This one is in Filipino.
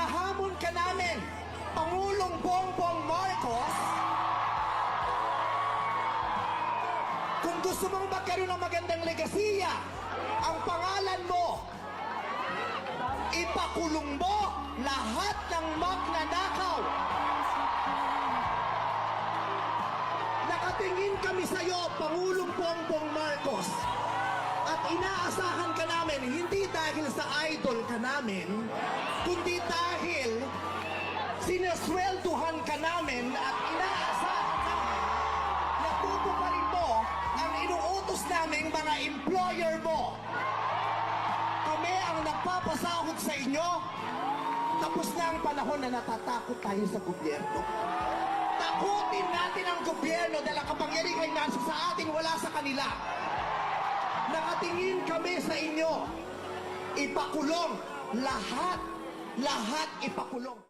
Hinahamon ka namin, Pangulong Bongbong Marcos, kung gusto mong magkaroon ng magandang legasiya, ang pangalan mo, ipakulong mo lahat ng magnanakaw. Nakatingin kami sa iyo, Pangulong Bongbong Marcos, at inaasahan ka namin, hindi dahil sa idol ka namin, kundi dahil sineswelduhan ka namin at inaasahan namin na tutuparin mo ang inuutos naming mga employer mo. Kami ang nagpapasahod sa inyo. Tapos na ang panahon na natatakot tayo sa gobyerno. Takutin natin ang gobyerno dahil ang kapangyarihan ay nasa sa atin, wala sa kanila. Nakatingin kami sa inyo. Ipakulong lahat. Lahat ipakulong.